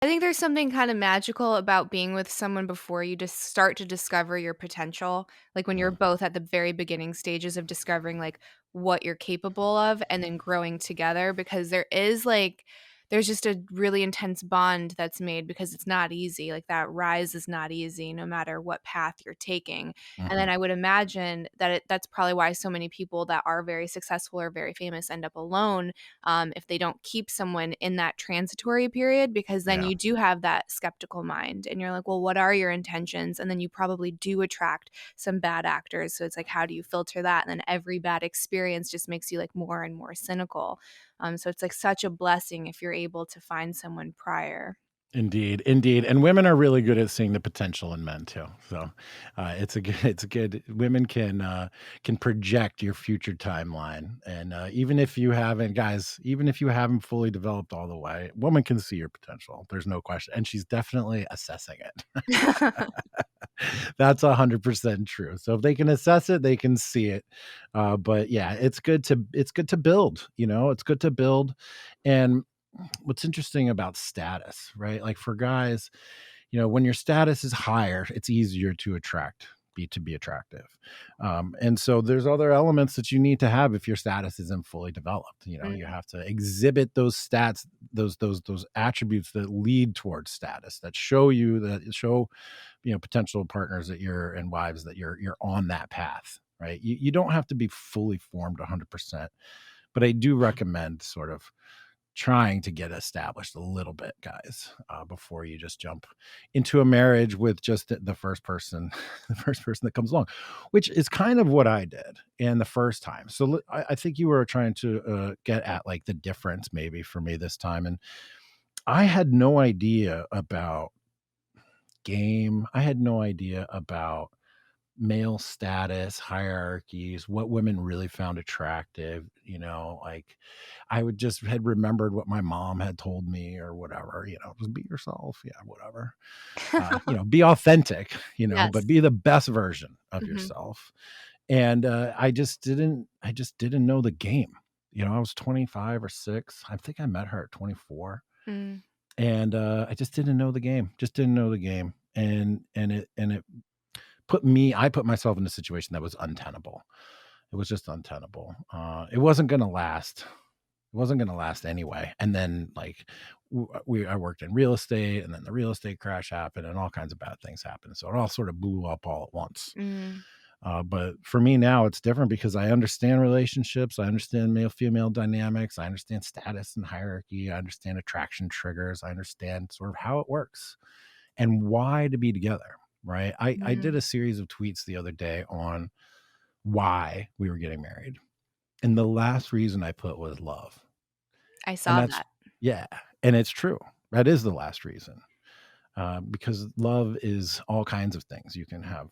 I think there's something kind of magical about being with someone before you just start to discover your potential. Like when you're Mm, both at the very beginning stages of discovering like what you're capable of and then growing together because there's just a really intense bond that's made because it's not easy. Like that rise is not easy no matter what path you're taking. And then mhm. I would imagine that that's probably why so many people that are very successful or very famous end up alone if they don't keep someone in that transitory period, because then Yeah. you do have that skeptical mind and you're like, well, what are your intentions? And then you probably do attract some bad actors. So it's like, how do you filter that? And then every bad experience just makes you like more and more cynical. So it's like such a blessing if you're able to find someone prior. Indeed, indeed, and women are really good at seeing the potential in men too. So, it's a good it's a good women can project your future timeline, and, even if you haven't guys, even if you haven't fully developed all the way, woman can see your potential. There's no question, and she's definitely assessing it. That's 100% true. So if they can assess it, they can see it. But yeah, it's good to build, it's good to build. And what's interesting about status, right? Like for guys, when your status is higher, it's easier to be attractive. And so there's other elements that you need to have if your status isn't fully developed. You Mm, have to exhibit those stats, those attributes that lead towards status, that show potential partners that you're and wives that you're on that path, right? You don't have to be fully formed 100%, but I do recommend sort of trying to get established a little bit, guys, before you just jump into a marriage with just the first person, the first person that comes along, which is kind of what I did in the first time. So I think you were trying to get at like the difference maybe for me this time, and I had no idea about game. I had no idea about male status hierarchies, what women really found attractive. Like I would just had remembered what my mom had told me or whatever, just be yourself. Yeah, whatever. Be authentic, but yes. be the best version of Hmm. yourself. And I just didn't know the game. I was 25 or 6. I think I met her at 24. Mm, And I just didn't know the game. Just didn't know the game. And it I put myself in a situation that was untenable. It was just untenable. It wasn't gonna last. It wasn't gonna last anyway. And then, like, I worked in real estate, and then the real estate crash happened, and all kinds of bad things happened. So it all sort of blew up all at once. mm, But for me now, it's different because I understand relationships. I understand male female dynamics. I understand status and hierarchy. I understand attraction triggers. I understand sort of how it works and why to be together. Right. I did mm. a series of tweets the other day on why we were getting married. And the last reason I put was love. I And saw that's, that. yeah. And it's true. That is the last reason. Because love is all kinds of things. You can have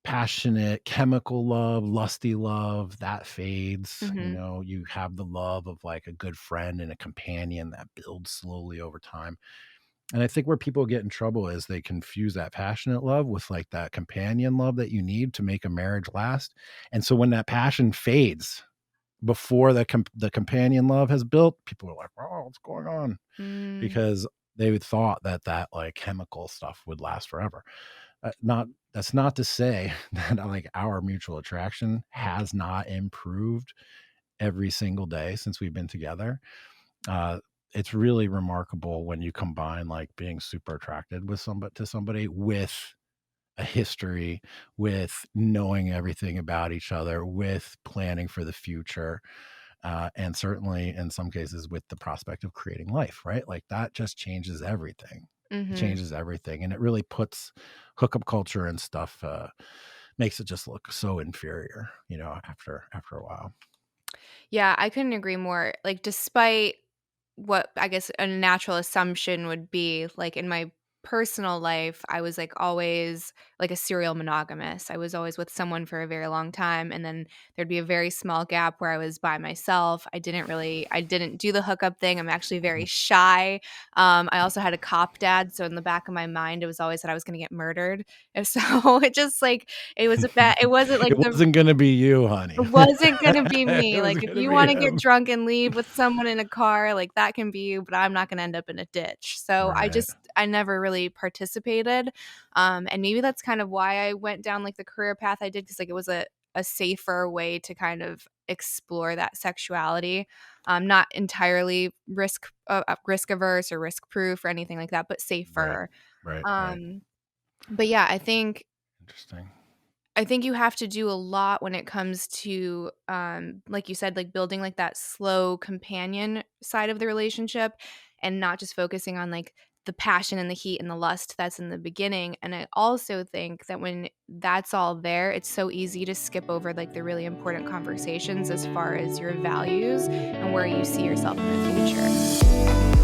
passionate chemical love, lusty love that fades. Hmm. You have the love of like a good friend and a companion that builds slowly over time. And I think where people get in trouble is they confuse that passionate love with like that companion love that you need to make a marriage last. And so when that passion fades before the companion love has built, people are like, "Oh, what's going on?" Mm, Because they thought that like chemical stuff would last forever. Not That's not to say that like our mutual attraction has not improved every single day since we've been together. Uh, it's really remarkable when you combine like being super attracted to somebody with a history, with knowing everything about each other, with planning for the future, and certainly in some cases with the prospect of creating life, right? Like that just changes everything. It hmm. changes everything, and it really puts hookup culture and stuff. Makes it just look so inferior, after a while. Yeah, I couldn't agree more. Like, despite what I guess a natural assumption would be, like in my personal life, I was like always like a serial monogamous. I was always with someone for a very long time, and then there'd be a very small gap where I was by myself. I didn't do the hookup thing. I'm actually very shy. I also had a cop dad, so in the back of my mind, it was always that I was going to get murdered. And so it just like it was a bad. It wasn't like It wasn't gonna be you, honey. it wasn't gonna be It me. was Like, if gonna you be wanna get him. drunk and leave with someone in a car, like, that can be you, but I'm not gonna end up in a ditch. So, Right, I never really participated, and maybe that's kind of why I went down, like, the career path I did, because like, it was a safer way to kind of explore that sexuality. Not entirely risk averse or risk proof or anything like that, but right, safer. right. Um, but yeah, Interesting. I think you have to do a lot when it comes to, like you said, like building like that slow companion side of the relationship and not just focusing on like the passion and the heat and the lust that's in the beginning. And I also think that when that's all there, it's so easy to skip over like the really important conversations as far as your values and where you see yourself in the future.